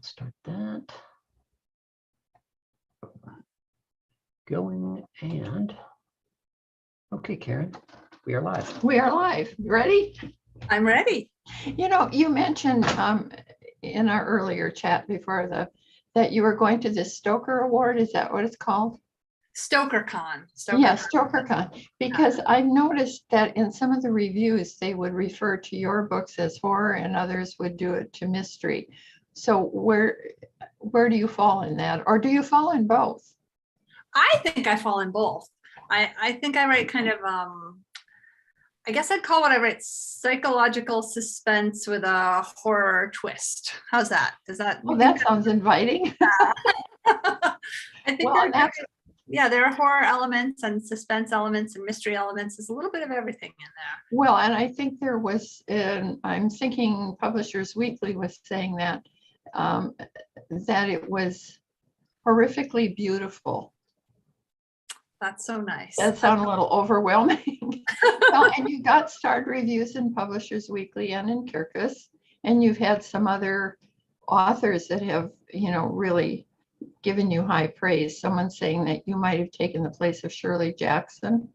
start that. Going and, okay, Karen, we are live. We are live. You ready? I'm ready. You know, you mentioned in our earlier chat before that you were going to the Stoker Award. Is that what it's called? StokerCon. Yes, StokerCon. Because I noticed that in some of the reviews, they would refer to your books as horror and others would do it to mystery. So where do you fall in that? Or do you fall in both? I think I fall in both. I think I write kind of, I guess I'd call what I write psychological suspense with a horror twist. How's that? Does that? Well, that sounds inviting. I think Well, there are horror elements and suspense elements and mystery elements. There's a little bit of everything in there. Well, and I think there was, I'm thinking Publishers Weekly was saying that it was horrifically beautiful. That's so nice. That sounds a little overwhelming. Well, and you got starred reviews in Publishers Weekly and in Kirkus, and you've had some other authors that have, really given you high praise. Someone saying that you might have taken the place of Shirley Jackson.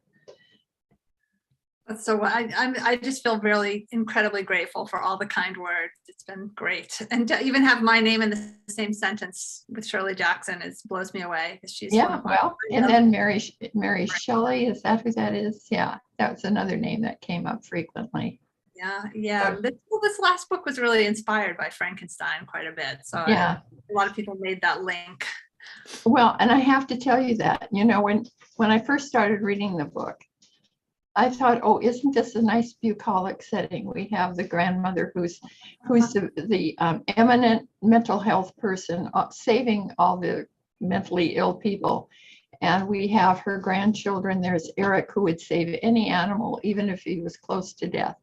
So I just feel really incredibly grateful for all the kind words. It's been great, and to even have my name in the same sentence with Shirley Jackson blows me away. She's well, and then Mary Shelley, is that who that is? Yeah, that's another name that came up frequently. Yeah. This last book was really inspired by Frankenstein quite a bit. So yeah, a lot of people made that link. Well, and I have to tell you that, when I first started reading the book, I thought, oh, isn't this a nice bucolic setting? We have the grandmother who's the eminent mental health person saving all the mentally ill people. And we have her grandchildren. There's Eric, who would save any animal, even if he was close to death.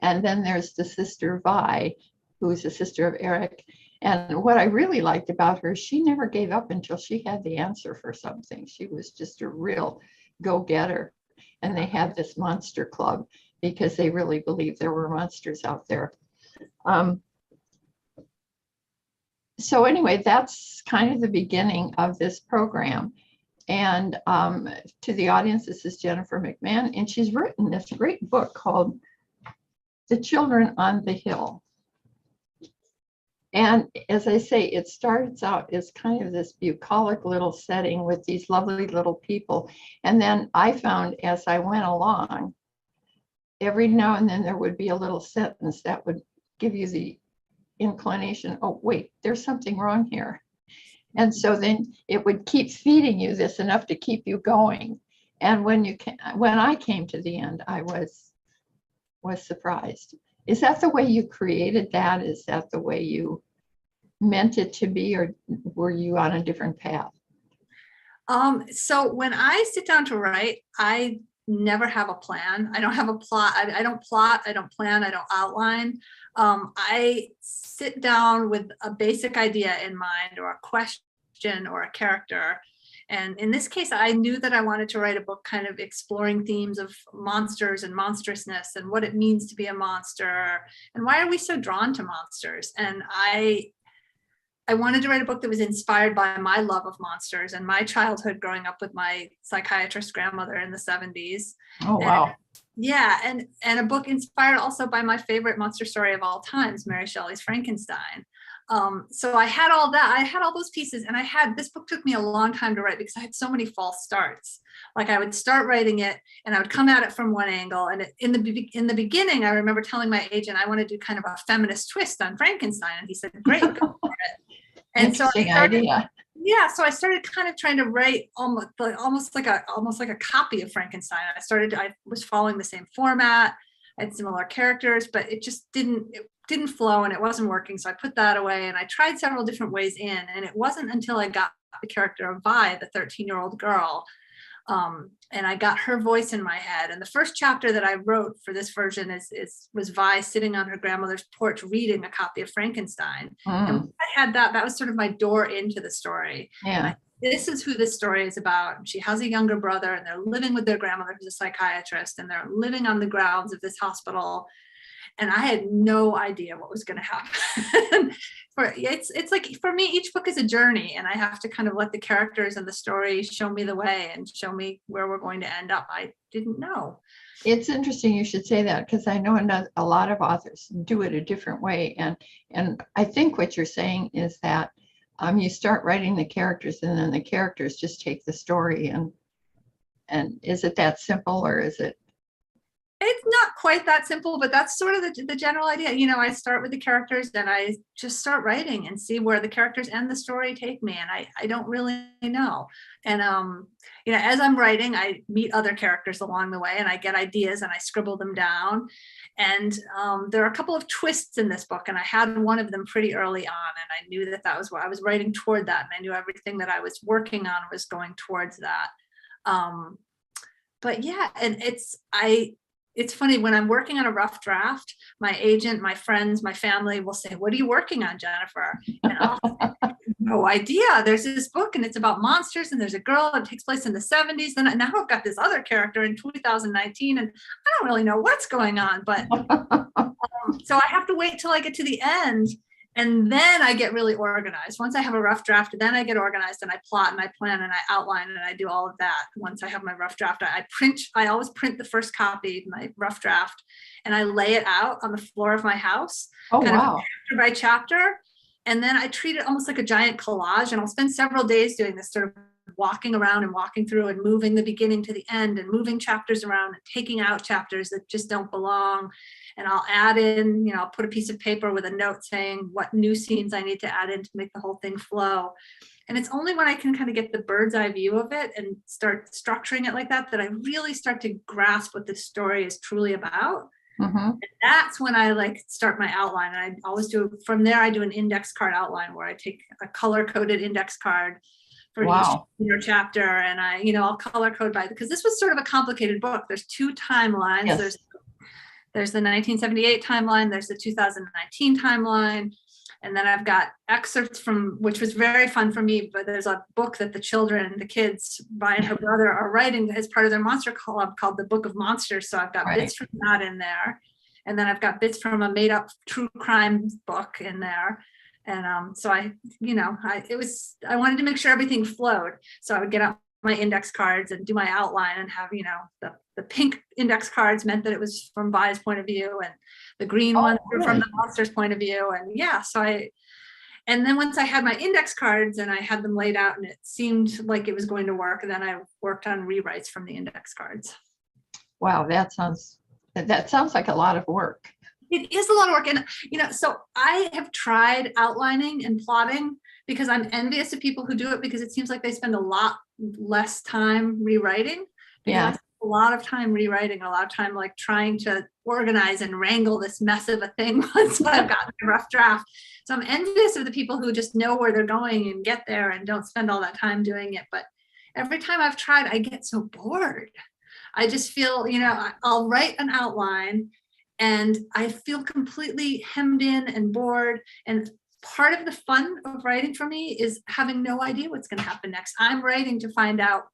And then there's the sister Vi, who is the sister of Eric. And what I really liked about her, she never gave up until she had the answer for something. She was just a real go-getter. And they had this monster club because they really believed there were monsters out there. So anyway, that's kind of the beginning of this program. And to the audience, this is Jennifer McMahon, and she's written this great book called The Children on the Hill. And as I say, it starts out as kind of this bucolic little setting with these lovely little people. And then I found as I went along, every now and then there would be a little sentence that would give you the inclination, oh, wait, there's something wrong here. And so then it would keep feeding you this enough to keep you going. And when I came to the end, I was surprised. Is that the way you created that? Is that the way you meant it to be, or were you on a different path? So when I sit down to write, I never have a plan. I don't have a plot. I don't plot. I don't plan. I don't outline. I sit down with a basic idea in mind, or a question, or a character. And in this case, I knew that I wanted to write a book kind of exploring themes of monsters and monstrousness and what it means to be a monster and why are we so drawn to monsters. And I wanted to write a book that was inspired by my love of monsters and my childhood growing up with my psychiatrist grandmother in the 70s. Oh, wow. And a book inspired also by my favorite monster story of all times, Mary Shelley's Frankenstein. So I had all that. I had all those pieces, and this book took me a long time to write because I had so many false starts. Like I would start writing it and I would come at it from one angle. And in the beginning, I remember telling my agent, I want to do kind of a feminist twist on Frankenstein. And he said, great, go for it. And so I started kind of trying to write almost like a copy of Frankenstein. I was following the same format. I had similar characters, but it just didn't flow and it wasn't working. So I put that away and I tried several different ways in. And it wasn't until I got the character of Vi, the 13-year-old girl, and I got her voice in my head. And the first chapter that I wrote for this version was Vi sitting on her grandmother's porch reading a copy of Frankenstein. And when I had that was sort of my door into the story. Yeah. This is who this story is about. She has a younger brother and they're living with their grandmother who's a psychiatrist, and they're living on the grounds of this hospital. And I had no idea what was going to happen. it's like for me, each book is a journey, and I have to kind of let the characters and the story show me the way and show me where we're going to end up. I didn't know. It's interesting you should say that, because I know a lot of authors do it a different way. And I think what you're saying is that you start writing the characters, and then the characters just take the story. And is it that simple, or is it? It's not quite that simple, but that's sort of the general idea. I start with the characters, and I just start writing and see where the characters and the story take me. And I don't really know. And, as I'm writing, I meet other characters along the way, and I get ideas and I scribble them down. And there are a couple of twists in this book, and I had one of them pretty early on. And I knew that was what I was writing toward that. And I knew everything that I was working on was going towards that. But yeah, and it's funny, when I'm working on a rough draft, my agent, my friends, my family will say, "What are you working on, Jennifer?" And I'll say, "No idea. There's this book, and it's about monsters, and there's a girl that takes place in the 70s. And now I've got this other character in 2019, and I don't really know what's going on." But so I have to wait till I get to the end. And then I get really organized. Once I have a rough draft, then I get organized, and I plot and I plan and I outline and I do all of that. Once I have my rough draft, I always print the first copy, my rough draft, and I lay it out on the floor of my house. Oh, kind wow. of chapter by chapter. And then I treat it almost like a giant collage. And I'll spend several days doing this, sort of walking around and walking through and moving the beginning to the end and moving chapters around and taking out chapters that just don't belong. And I'll add in, I'll put a piece of paper with a note saying what new scenes I need to add in to make the whole thing flow. And it's only when I can kind of get the bird's eye view of it and start structuring it like that, that I really start to grasp what the story is truly about. Mm-hmm. And that's when I start my outline. And I always from there, I do an index card outline where I take a color coded index card for each chapter. And I'll color code because this was sort of a complicated book. There's two timelines. Yes. There's the 1978 timeline, there's the 2019 timeline, and then I've got excerpts from, which was very fun for me, but there's a book that the kids, Bai and her brother, are writing as part of their monster club called The Book of Monsters. So I've got bits from that in there. And then I've got bits from a made up true crime book in there. And so I wanted to make sure everything flowed. So I would get out my index cards and do my outline and have, the pink index cards meant that it was from Bai's point of view, and the green ones were from the monster's point of view. And yeah, and then once I had my index cards and I had them laid out and it seemed like it was going to work, then I worked on rewrites from the index cards. Wow, that sounds like a lot of work. It is a lot of work. And, so I have tried outlining and plotting because I'm envious of people who do it, because it seems like they spend a lot less time rewriting. Yeah. A lot of time rewriting, a lot of time trying to organize and wrangle this mess of a thing once I've gotten a rough draft. So I'm envious of the people who just know where they're going and get there and don't spend all that time doing it. But every time I've tried, I get so bored. I just feel, I'll write an outline and I feel completely hemmed in and bored. And part of the fun of writing for me is having no idea what's going to happen next. I'm writing to find out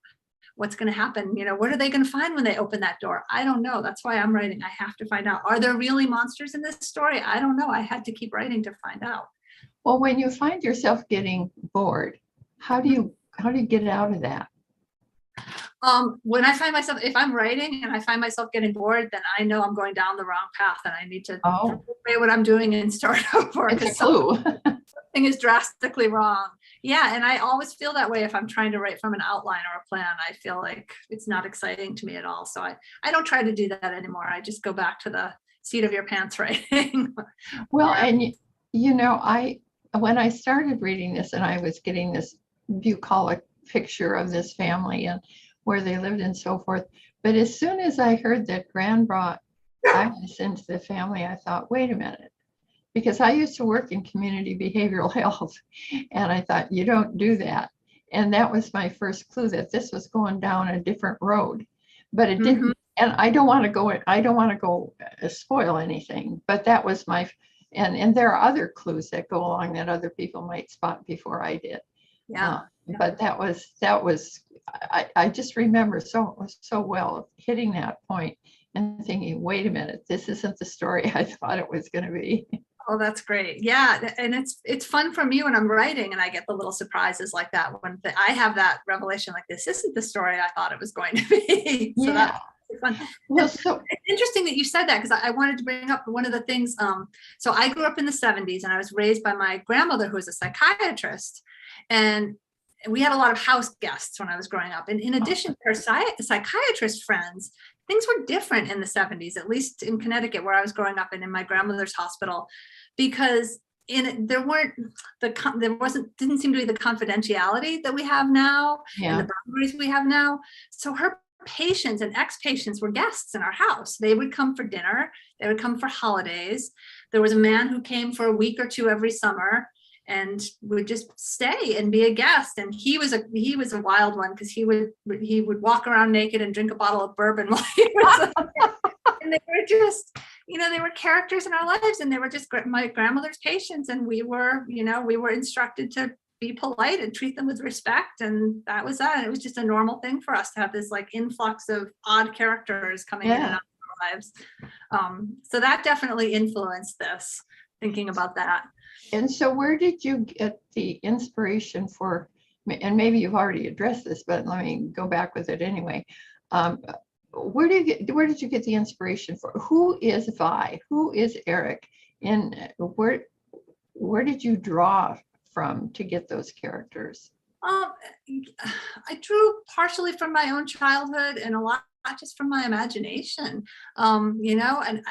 what's going to happen. What are they going to find when they open that door? I don't know. That's why I'm writing. I have to find out. Are there really monsters in this story? I don't know. I had to keep writing to find out. Well, when you find yourself getting bored, how do you get out of that? When I find myself, if I'm writing and I find myself getting bored, then I know I'm going down the wrong path and I need to throw away what I'm doing and start over. It's a clue. Something is drastically wrong. Yeah, and I always feel that way if I'm trying to write from an outline or a plan. I feel like it's not exciting to me at all. So I don't try to do that anymore. I just go back to the seat of your pants writing. Well, and when I started reading this and I was getting this bucolic picture of this family and where they lived and so forth, but as soon as I heard that Gran brought Agnes into the family, I thought, wait a minute. Because I used to work in community behavioral health, and I thought, you don't do that. And that was my first clue that this was going down a different road. But it didn't. And I don't want to go spoil anything. But that was and there are other clues that go along that other people might spot before I did. Yeah. But that was I just remember so well hitting that point and thinking, wait a minute, this isn't the story I thought it was going to be. Oh, that's great. Yeah. And it's fun for me when I'm writing and I get the little surprises like that when I have that revelation, like this isn't the story I thought it was going to be. So Yeah. that's fun. Well, so It's interesting that you said that because I wanted to bring up one of the things. So I grew up in the 70s and I was raised by my grandmother, who was a psychiatrist. And we had a lot of house guests when I was growing up. And in addition to her psychiatrist friends, things were different in the 70s, at least in Connecticut, where I was growing up and in my grandmother's hospital, because there didn't seem to be the confidentiality that we have now and the boundaries we have now. So her patients and ex-patients were guests in our house. They would come for dinner. They would come for holidays. There was a man who came for a week or two every summer and would just stay and be a guest. And he was a wild one because he would walk around naked and drink a bottle of bourbon while he was and they were just, they were characters in our lives, and they were just my grandmother's patients. And we were instructed to be polite and treat them with respect. And that was that. And it was just a normal thing for us to have this like influx of odd characters coming in and out of our lives. So that definitely influenced this, thinking about that. And so where did you get the inspiration for, and maybe you've already addressed this, but let me go back with it anyway. Where did you get the inspiration for? Who is Vi? Who is Eric? And where did you draw from to get those characters? I drew partially from my own childhood and a lot just from my imagination, and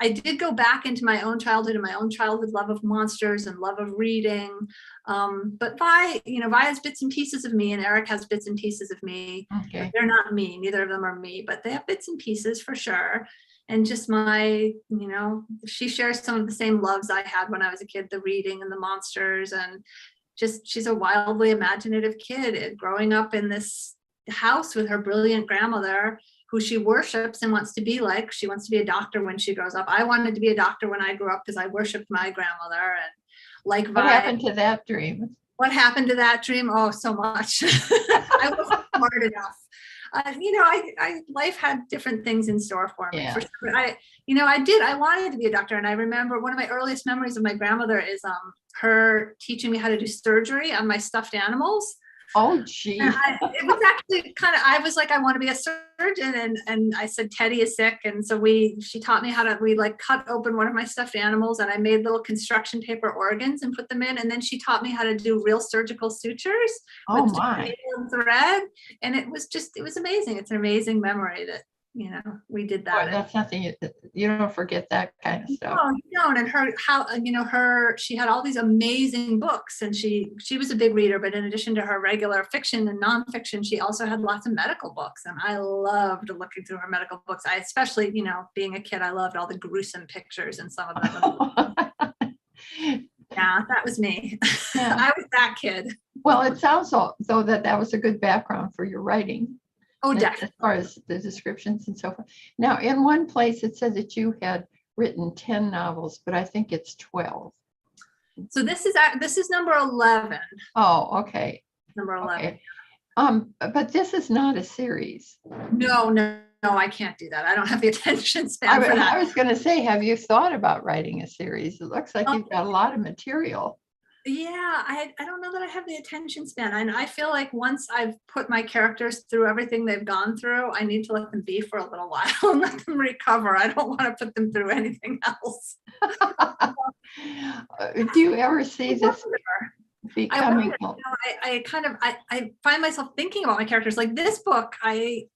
I did go back into my own childhood and my own childhood love of monsters and love of reading. But Vi has bits and pieces of me, and Eric has bits and pieces of me. Okay. They're not me, neither of them are me, but they have bits and pieces for sure. And just she shares some of the same loves I had when I was a kid, the reading and the monsters, and just, she's a wildly imaginative kid growing up in this house with her brilliant grandmother, who she worships and wants to be like. She wants to be a doctor when she grows up. I wanted to be a doctor when I grew up because I worshipped my grandmother. And like what happened to that dream? What happened to that dream? Oh, so much. I wasn't smart enough. Life had different things in store for me. Yeah. For sure. I wanted to be a doctor. And I remember one of my earliest memories of my grandmother is her teaching me how to do surgery on my stuffed animals. Oh, gee. It was actually I was like, I want to be a surgeon. And I said, Teddy is sick. And so she taught me how to, we like cut open one of my stuffed animals, and I made little construction paper organs and put them in. And then she taught me how to do real surgical sutures with needle and thread. And it was amazing. It's an amazing memory that, we did that. Boy, that's nothing, you don't forget that kind of stuff. Oh, you don't. And she had all these amazing books, and she was a big reader, but in addition to her regular fiction and nonfiction, she also had lots of medical books. And I loved looking through her medical books. I especially, being a kid, I loved all the gruesome pictures in some of them. Yeah, that was me. Yeah. I was that kid. Well, it sounds though that was a good background for your writing. Oh, definitely. As far as the descriptions and so forth. Now, in one place, it said that you had written 10 novels, but I think it's 12. So this is number 11. Oh, okay. Number 11. Okay. But this is not a series. No, I can't do that. I don't have the attention span for that. I was going to say, have you thought about writing a series? It looks like you've got a lot of material. Yeah, I don't know that I have the attention span. And I feel like once I've put my characters through everything they've gone through, I need to let them be for a little while and let them recover. I don't want to put them through anything else. Do you ever see this becoming? I find myself thinking about my characters. Like this book, I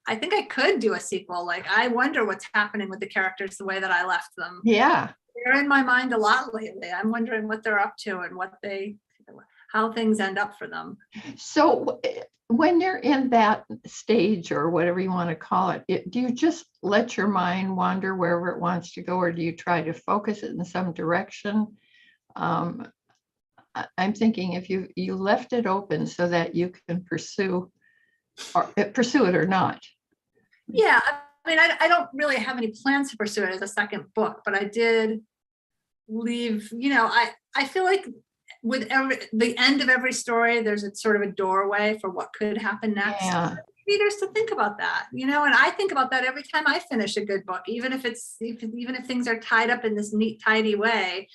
think I could do a sequel. Like I wonder what's happening with the characters the way that I left them. Yeah. They're in my mind a lot lately. I'm wondering what they're up to and how things end up for them. So when you're in that stage, or whatever you want to call it, do you just let your mind wander wherever it wants to go, or do you try to focus it in some direction? I'm thinking if you left it open so that you can pursue it or not. Yeah. I mean, I don't really have any plans to pursue it as a second book, but I did leave, I feel like with the end of every story, there's a sort of a doorway for what could happen next. Yeah. readers to think about that, and I think about that every time I finish a good book, even if things are tied up in this neat, tidy way.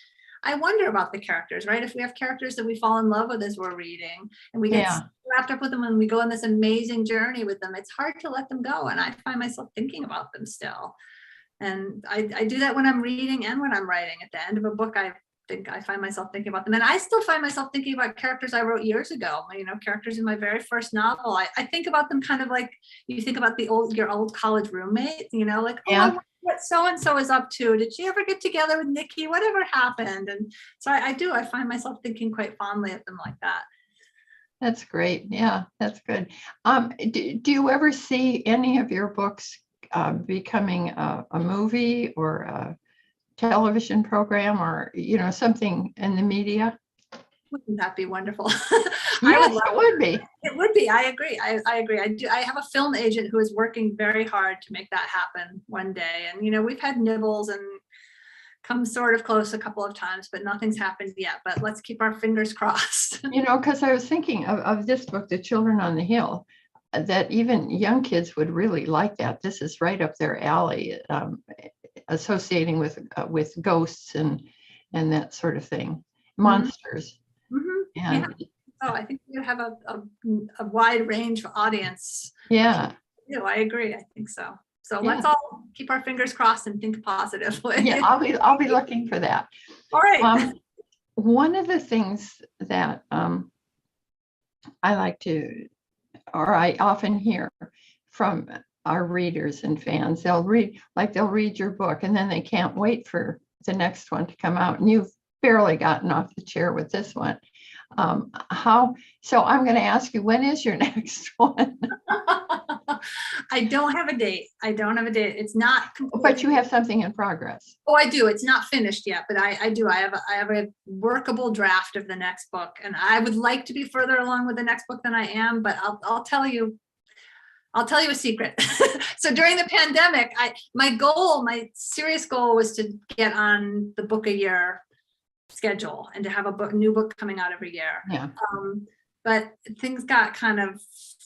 I wonder about the characters, right? If we have characters that we fall in love with as we're reading and we get wrapped up with them and we go on this amazing journey with them, it's hard to let them go. And I find myself thinking about them still. And I do that when I'm reading and when I'm writing. At the end of a book, I find myself thinking about them. And I still find myself thinking about characters I wrote years ago, characters in my very first novel. I think about them kind of like you think about your old college roommate, like, oh, I wonder what so-and-so is up to. Did she ever get together with Nikki? Whatever happened? And so I find myself thinking quite fondly of them like that. That's great. Yeah, that's good. Do you ever see any of your books becoming a movie or a television program or, something in the media? Wouldn't that be wonderful? Yes, it would be. It would be. I agree. I agree. I have a film agent who is working very hard to make that happen one day. And, we've had nibbles and come sort of close a couple of times, but nothing's happened yet. But let's keep our fingers crossed. Because I was thinking of this book, The Children on the Hill, that even young kids would really like that. This is right up their alley, associating with ghosts and that sort of thing, monsters. Mm-hmm. And I think you have a wide range of audience. Yeah. I agree. I think so. So let's all keep our fingers crossed and think positively. Yeah, I'll be looking for that. All right. One of the things that I like to, or I often hear from our readers and fans, they'll read your book and then they can't wait for the next one to come out. And you've barely gotten off the chair with this one. So I'm going to ask you, when is your next one? I don't have a date. It's not completely. But you have something in progress. Oh, I do. It's not finished yet, but I do. I have a workable draft of the next book, and I would like to be further along with the next book than I am. But I'll tell you a secret. So during the pandemic, my serious goal was to get on the book a year schedule and to have a new book coming out every year. Yeah. But things got kind of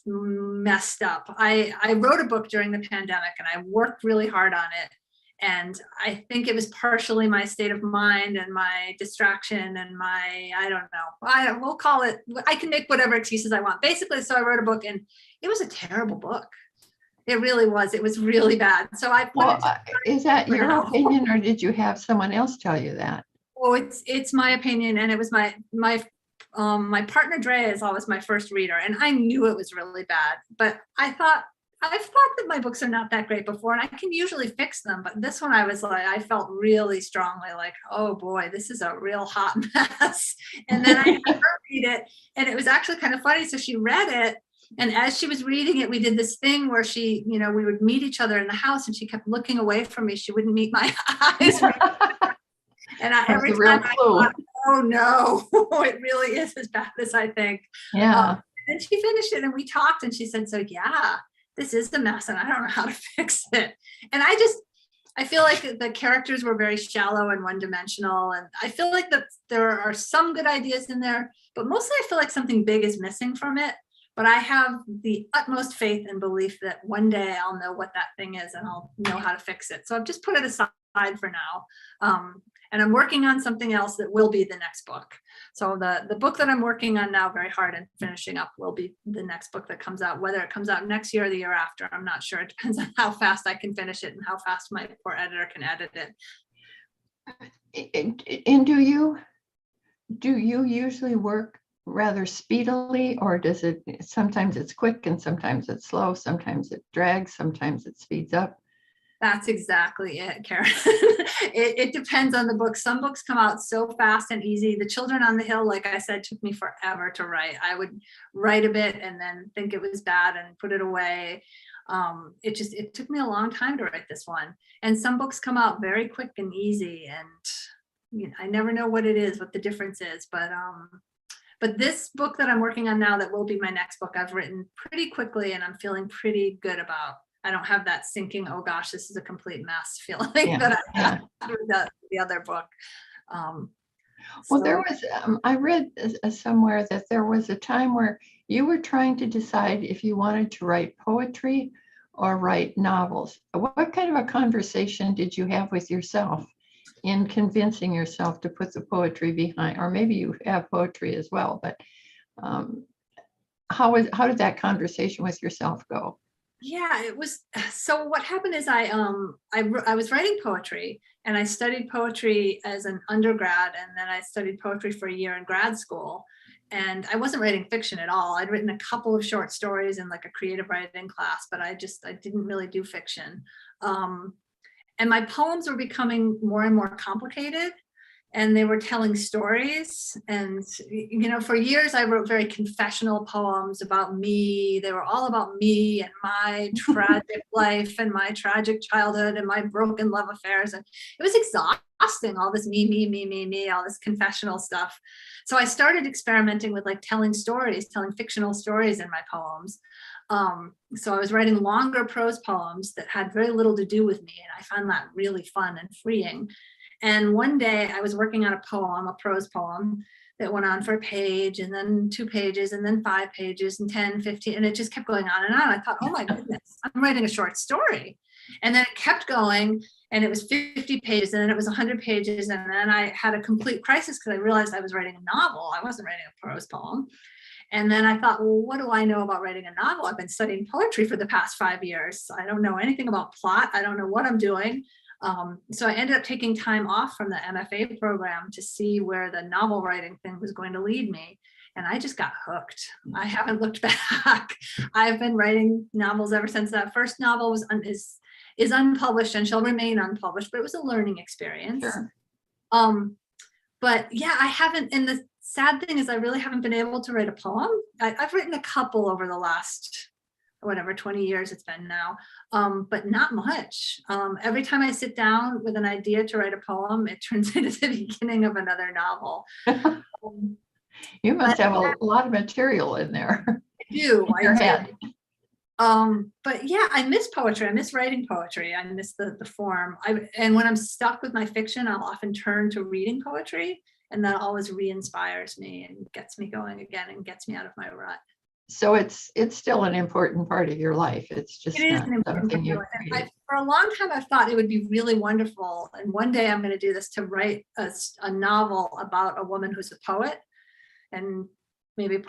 messed up. I wrote a book during the pandemic and I worked really hard on it. And I think it was partially my state of mind and my distraction and I don't know. We'll call it, I can make whatever excuses I want. Basically, so I wrote a book and it was a terrible book. It really was. It was really bad. So is that your opinion or did you have someone else tell you that? Oh, it's my opinion, and it was my partner Drea is always my first reader, and I knew it was really bad. But I've thought that my books are not that great before, and I can usually fix them. But this one, I felt really strongly like, oh boy, this is a real hot mess. And then I had her read it, and it was actually kind of funny. So she read it, and as she was reading it, we did this thing where we would meet each other in the house, and she kept looking away from me. She wouldn't meet my eyes. And every time I thought, oh no, it really is as bad as I think. Yeah. And she finished it and we talked and she said, so yeah, this is a mess and I don't know how to fix it. And I feel like the characters were very shallow and one-dimensional. And I feel like that there are some good ideas in there, but mostly I feel like something big is missing from it. But I have the utmost faith and belief that one day I'll know what that thing is and I'll know how to fix it. So I've just put it aside for now. And I'm working on something else that will be the next book. So the book that I'm working on now very hard and finishing up will be the next book that comes out. Whether it comes out next year or the year after, I'm not sure. It depends on how fast I can finish it and how fast my poor editor can edit it. And do you usually work rather speedily, or does it sometimes it's quick and sometimes it's slow, sometimes it drags, sometimes it speeds up? That's exactly it, Karen. It depends on the book. Some books come out so fast and easy. The Children on the Hill, like I said, took me forever to write. I would write a bit and then think it was bad and put it away. It took me a long time to write this one. And some books come out very quick and easy. And I never know what it is, what the difference is. But this book that I'm working on now, that will be my next book, I've written pretty quickly and I'm feeling pretty good about. I don't have that sinking, oh gosh, this is a complete mess feeling that I had with the other book. Well, there So, was, I read somewhere that there was a time where you were trying to decide if you wanted to write poetry or write novels. What kind of a conversation did you have with yourself in convincing yourself to put the poetry behind? Or maybe you have poetry as well, but um, how did that conversation with yourself go? yeah, it was. So what happened is I was writing poetry, and I studied poetry as an undergrad, and then I studied poetry for a year in grad school. And I wasn't writing fiction at all. I'd written a couple of short stories in like a creative writing class, but I didn't really do fiction. Um, and my poems were becoming more and more complicated, and they were telling stories. And for years I wrote very confessional poems about me. They were all about me and my tragic life and my tragic childhood and my broken love affairs, and it was exhausting, all this me, all this confessional stuff. So I started experimenting with like telling fictional stories in my poems. So I was writing longer prose poems that had very little to do with me, and I found that really fun and freeing. And one day I was working on a prose poem that went on for a page, and then 2 pages, and then 5 pages, and 10, 15, and it just kept going on and on. I thought, oh my goodness, I'm writing a short story. And then it kept going, and it was 50 pages, and then it was 100 pages. And then I had a complete crisis because I realized I was writing a novel. I wasn't writing a prose poem. And then I thought, well, what do I know about writing a novel? I've been studying poetry for the past 5 years. I don't know anything about plot. I don't know what I'm doing. So I ended up taking time off from the MFA program to see where the novel writing thing was going to lead me. And I just got hooked. I haven't looked back. I've been writing novels ever since. That first novel is unpublished and shall remain unpublished, but it was a learning experience. Sure. But yeah, I haven't, and the sad thing is I really haven't been able to write a poem. I've written a couple over the last, 20 years it's been now, but not much. Every time I sit down with an idea to write a poem, it turns into the beginning of another novel. You must have a lot of material in there. I do. In your head. But yeah, I miss poetry. I miss writing poetry. I miss the form. And when I'm stuck with my fiction, I'll often turn to reading poetry, and that always re-inspires me and gets me going again and gets me out of my rut. So it's still an important part of your life. It's just It is not an important something you part. created. For a long time, I've thought it would be really wonderful, and one day I'm going to do this, to write a novel about a woman who's a poet, and maybe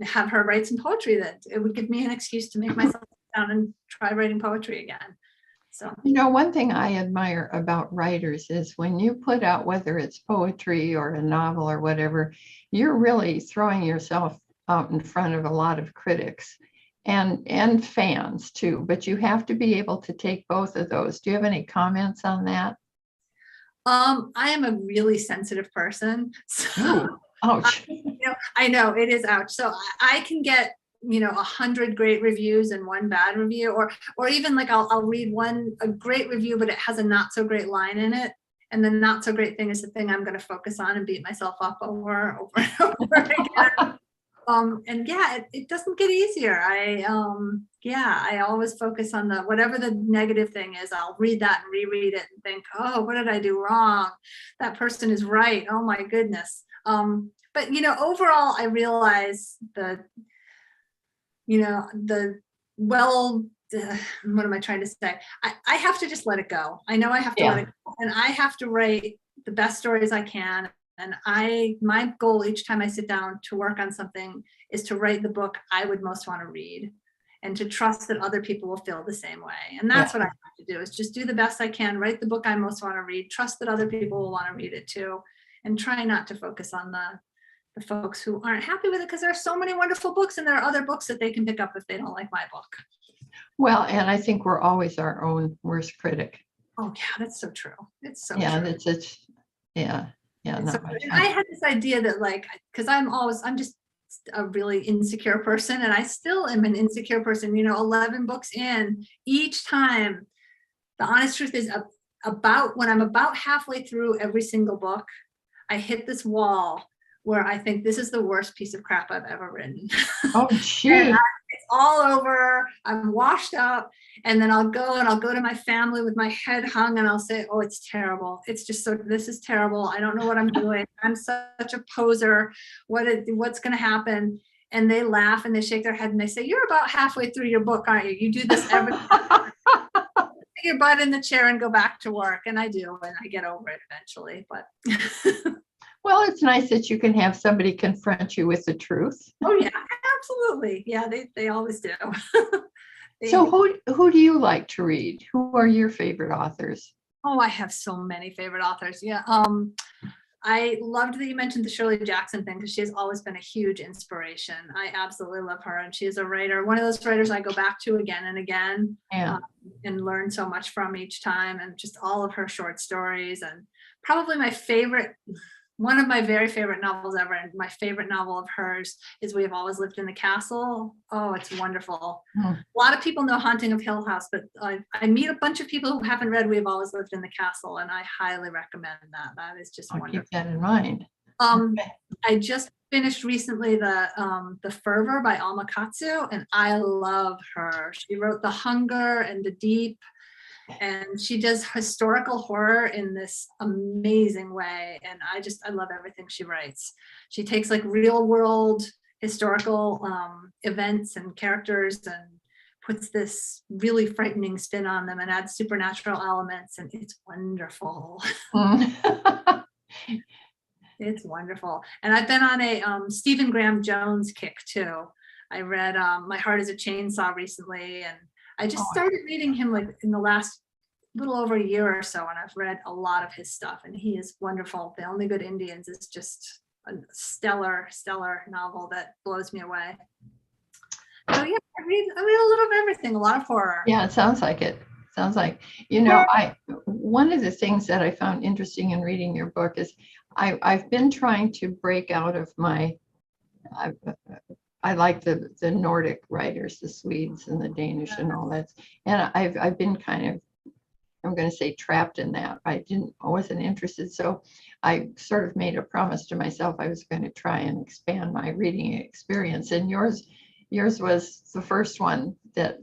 have her write some poetry. That it would give me an excuse to make myself sit down and try writing poetry again. So, One thing I admire about writers is when you put out, whether it's poetry or a novel or whatever, you're really throwing yourself out in front of a lot of critics and fans too, but you have to be able to take both of those. Do you have any comments on that? I am a really sensitive person. So Ouch. I know it is ouch. So I can get 100 great reviews and 1 bad review, or even like I'll read a great review, but it has a not so great line in it, and the not so great thing is the thing I'm going to focus on and beat myself up over and over again. And yeah, it doesn't get easier. I always focus on whatever the negative thing is. I'll read that and reread it and think, oh, what did I do wrong? That person is right. Oh my goodness. But overall, I realize what am I trying to say? I have to just let it go. I know I have to let it go, and I have to write the best stories I can. And my goal each time I sit down to work on something is to write the book I would most want to read, and to trust that other people will feel the same way. And that's what I have to do, is just do the best I can, write the book I most want to read, trust that other people will want to read it too, and try not to focus on the folks who aren't happy with it, because there are so many wonderful books, and there are other books that they can pick up if they don't like my book. Well, and I think we're always our own worst critic. Oh yeah, that's so true. It's so true. I had this idea that because I'm just a really insecure person, and I still am an insecure person, 11 books in, each time, the honest truth is when I'm about halfway through every single book, I hit this wall where I think this is the worst piece of crap I've ever written. Oh, gee. it's all over. I'm washed up. And then I'll go to my family with my head hung and I'll say, oh, it's terrible. It's just this is terrible. I don't know what I'm doing. I'm such a poser. What's going to happen? And they laugh and they shake their head and they say, you're about halfway through your book, aren't you? You do this every time. Put your butt in the chair and go back to work. And I do, and I get over it eventually, but. Well, it's nice that you can have somebody confront you with the truth. Oh yeah, absolutely. Yeah, they always do. So who do you like to read? Who are your favorite authors? Oh, I have so many favorite authors. Yeah. I loved that you mentioned the Shirley Jackson thing because she has always been a huge inspiration. I absolutely love her. And she is a writer, one of those writers I go back to again and again, and learn so much from each time, and just all of her short stories. And probably one of my very favorite novels ever, and my favorite novel of hers is We Have Always Lived in the Castle. Oh, it's wonderful. A lot of people know Haunting of Hill House, but I meet a bunch of people who haven't read We Have Always Lived in the Castle, and I highly recommend that. That is just wonderful. Keep that in mind. I just finished recently the Fervor by Alma Katsu, and I love her. She wrote The Hunger and The Deep. And she does historical horror in this amazing way. And I love everything she writes. She takes like real world historical events and characters and puts this really frightening spin on them and adds supernatural elements. And it's wonderful. It's wonderful. And I've been on a Stephen Graham Jones kick too. I read My Heart is a Chainsaw recently, and I just started reading him like in the last little over a year or so, and I've read a lot of his stuff, and he is wonderful. The Only Good Indians is just a stellar novel that blows me away. So yeah, I read a little of everything, a lot of horror. Yeah, it sounds like it. One of the things that I found interesting in reading your book is I've been trying to break out of I like the Nordic writers, the Swedes and the Danish and all that. And I've been kind of, I'm going to say, trapped in that. I wasn't interested. So I sort of made a promise to myself I was going to try and expand my reading experience. And yours was the first one that,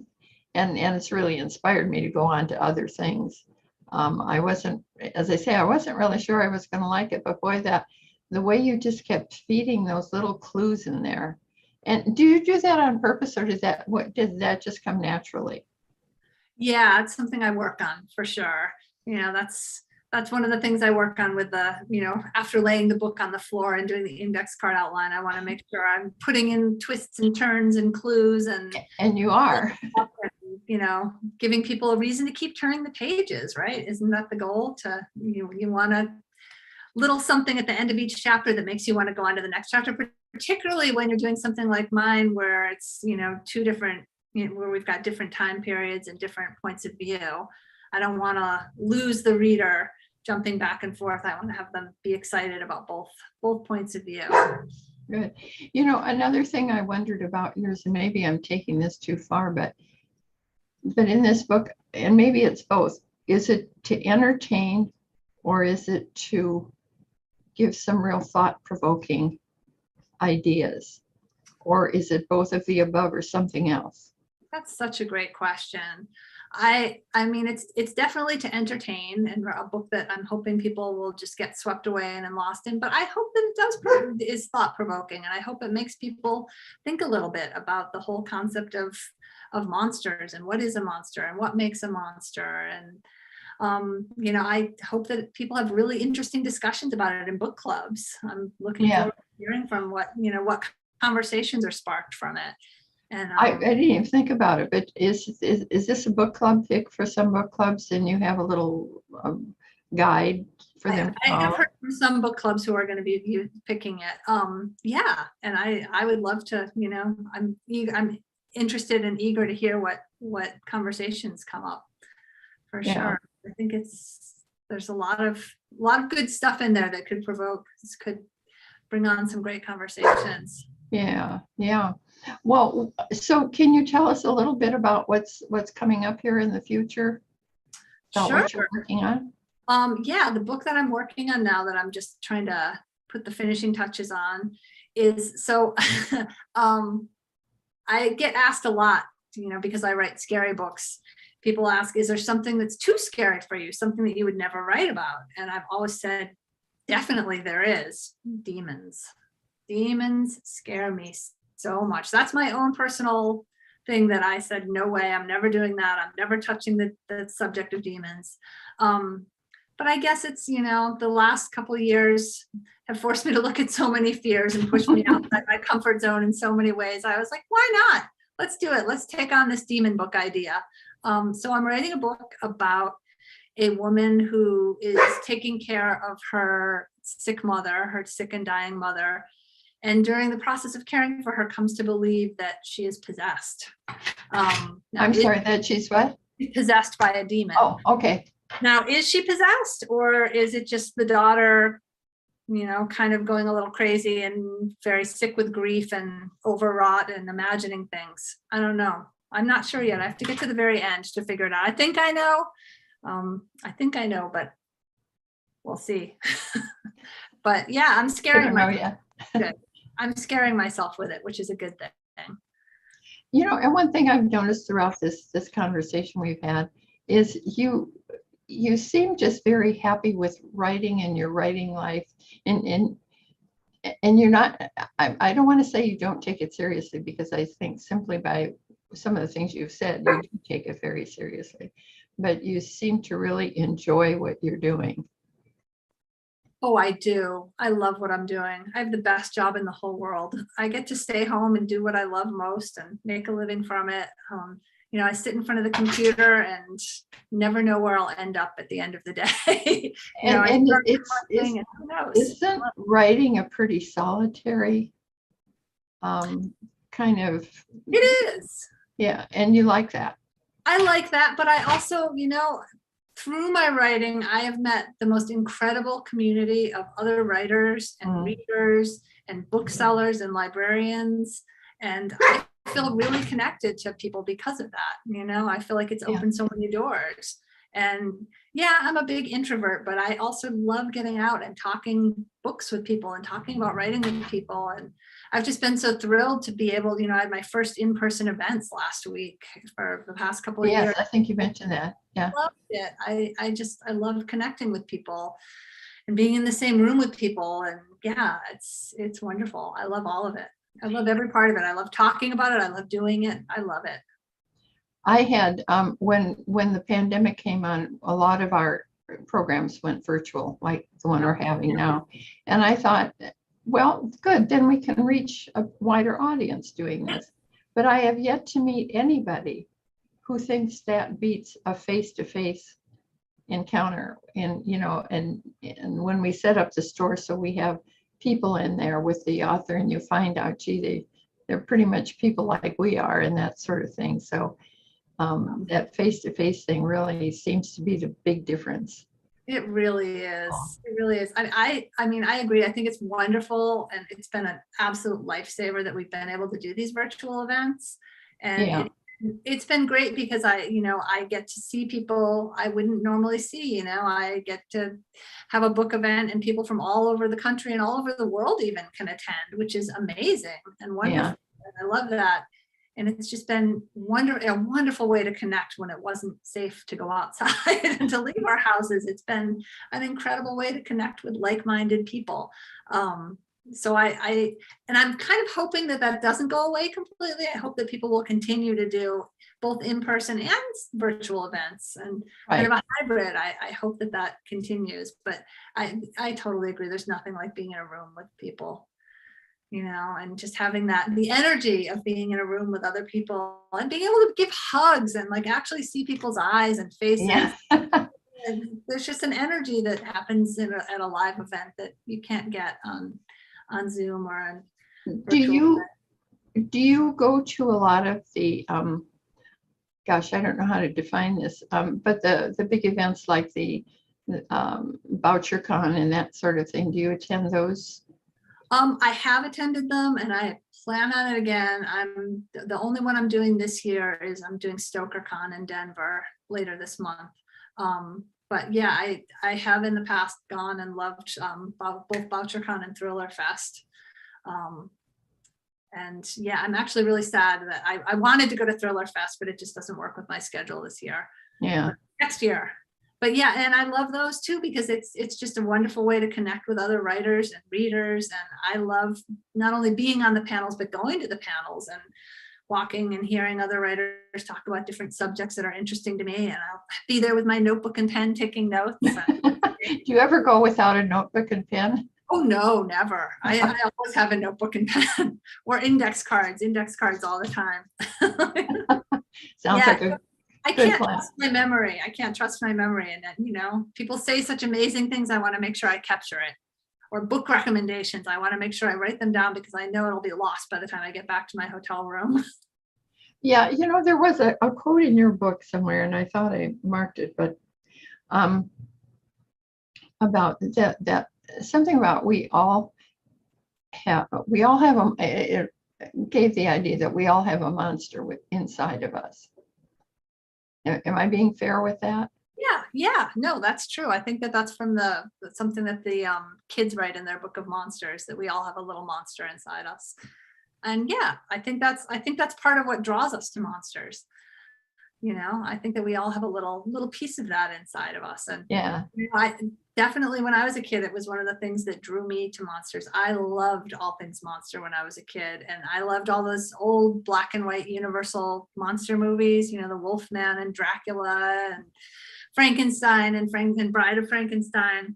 and it's really inspired me to go on to other things. I wasn't really sure I was going to like it, but boy, the way you just kept feeding those little clues in there. And do you do that on purpose, or did that just come naturally? Yeah, it's something I work on for sure. That's one of the things I work on with after laying the book on the floor and doing the index card outline. I want to make sure I'm putting in twists and turns and clues, and you are, giving people a reason to keep turning the pages, right? Isn't that the goal? You want a little something at the end of each chapter that makes you want to go on to the next chapter, particularly when you're doing something like mine, where it's, two different, where we've got different time periods and different points of view. I don't want to lose the reader jumping back and forth. I want to have them be excited about both points of view. Good. Another thing I wondered about yours, and maybe I'm taking this too far, but in this book, and maybe it's both, is it to entertain or is it to give some real thought-provoking ideas? Or is it both of the above or something else? That's such a great question. I mean, it's definitely to entertain, and a book that I'm hoping people will just get swept away and lost in. But I hope that it is thought-provoking, and I hope it makes people think a little bit about the whole concept of monsters and what is a monster and what makes a monster. And I hope that people have really interesting discussions about it in book clubs. I'm looking forward to hearing from what conversations are sparked from it. And I didn't even think about it, but is this a book club, Vic, for some book clubs, and you have a little guide for them? I have heard from some book clubs who are going to be picking it. Yeah, and I would love to. I'm interested and eager to hear what conversations come up. For sure. I think there's a lot of good stuff in there that could bring on some great conversations. Yeah. Well, so can you tell us a little bit about what's coming up here in the future? About Sure. What you're working on? Yeah, the book that I'm working on now, that I'm just trying to put the finishing touches on, is so I get asked a lot, because I write scary books. People ask, is there something that's too scary for you? Something that you would never write about? And I've always said, definitely there is. Demons. Demons scare me so much. That's my own personal thing that I said, no way, I'm never doing that. I'm never touching the subject of demons. But I guess it's, the last couple of years have forced me to look at so many fears and push me outside my comfort zone in so many ways. I was like, why not? Let's do it. Let's take on this demon book idea. So I'm writing a book about a woman who is taking care of her sick and dying mother. And during the process of caring for her, comes to believe that she is possessed. I'm sorry, that she's what? Possessed by a demon. Oh, okay. Now, is she possessed, or is it just the daughter, kind of going a little crazy and very sick with grief and overwrought and imagining things? I don't know. I'm not sure yet. I have to get to the very end to figure it out. I think I know. But we'll see. But yeah, I'm scaring myself. Good. I'm scaring myself with it, which is a good thing. And one thing I've noticed throughout this conversation we've had is you seem just very happy with writing and your writing life, and you're not. I don't want to say you don't take it seriously, because I think simply by some of the things you've said, you do take it very seriously, but you seem to really enjoy what you're doing. Oh, I do. I love what I'm doing. I have the best job in the whole world. I get to stay home and do what I love most and make a living from it. I sit in front of the computer and never know where I'll end up at the end of the day. Isn't writing a pretty solitary kind of? It is. Yeah, and you like that. I like that, but I also, through my writing, I have met the most incredible community of other writers and readers and booksellers and librarians. And I feel really connected to people because of that. I feel like it's opened so many doors. And yeah, I'm a big introvert, but I also love getting out and talking books with people and talking about writing with people. And I've just been so thrilled to be able, I had my first in-person events last week for the past couple of years. Yes, I think you mentioned that. Yeah. I loved it. I love connecting with people and being in the same room with people. And yeah, it's wonderful. I love all of it. I love every part of it. I love talking about it. I love doing it. I love it. I had, when the pandemic came on, a lot of our programs went virtual, like the one we're having now. And I thought, well, good, then we can reach a wider audience doing this. But I have yet to meet anybody who thinks that beats a face-to-face encounter. And, and when we set up the store, so we have people in there with the author, and you find out, gee, they're pretty much people like we are, and that sort of thing. So that face-to-face thing really seems to be the big difference. It really is. It really is. I mean, I agree. I think it's wonderful, and it's been an absolute lifesaver that we've been able to do these virtual events. And it's been great because I get to see people I wouldn't normally see. I get to have a book event, and people from all over the country and all over the world even can attend, which is amazing and wonderful. Yeah. I love that. And it's just been a wonderful way to connect when it wasn't safe to go outside and to leave our houses. It's been an incredible way to connect with like-minded people. So I'm kind of hoping that doesn't go away completely. I hope that people will continue to do both in-person and virtual events, and kind of a hybrid. I hope that continues, but I totally agree. There's nothing like being in a room with people. And just having the energy of being in a room with other people and being able to give hugs and actually see people's eyes and faces. Yeah. And there's just an energy that happens at a live event that you can't get on Zoom or on. Do you go to a lot of the, gosh, I don't know how to define this, but the big events like the VoucherCon and that sort of thing, do you attend those? I have attended them, and I plan on it again. The only one I'm doing this year is I'm doing StokerCon in Denver later this month. But yeah, I have in the past gone and loved both VoucherCon and Thriller Fest. And yeah, I'm actually really sad that I wanted to go to Thriller Fest, but it just doesn't work with my schedule this year. Yeah. Next year. But yeah, and I love those too, because it's just a wonderful way to connect with other writers and readers. And I love not only being on the panels, but going to the panels and walking and hearing other writers talk about different subjects that are interesting to me. And I'll be there with my notebook and pen taking notes. Do you ever go without a notebook and pen? Oh, no, never. I always have a notebook and pen or index cards all the time. Sounds Yeah. like a I good can't plan. trust my memory. I can't trust my memory. And then, people say such amazing things. I want to make sure I capture it. Or book recommendations. I want to make sure I write them down because I know it'll be lost by the time I get back to my hotel room. Yeah, there was a quote in your book somewhere, and I thought I marked it, but about that something about we all have it gave the idea that we all have a monster inside of us. Am I being fair with that? Yeah, no, that's true. I think that's from something that the kids write in their book of monsters, that we all have a little monster inside us. And yeah, I think that's part of what draws us to monsters. I think that we all have a little piece of that inside of us. And Yeah. I definitely, when I was a kid, it was one of the things that drew me to monsters. I loved all things monster when I was a kid, and I loved all those old black and white Universal monster movies. The Wolfman and Dracula and Frankenstein and Bride of Frankenstein.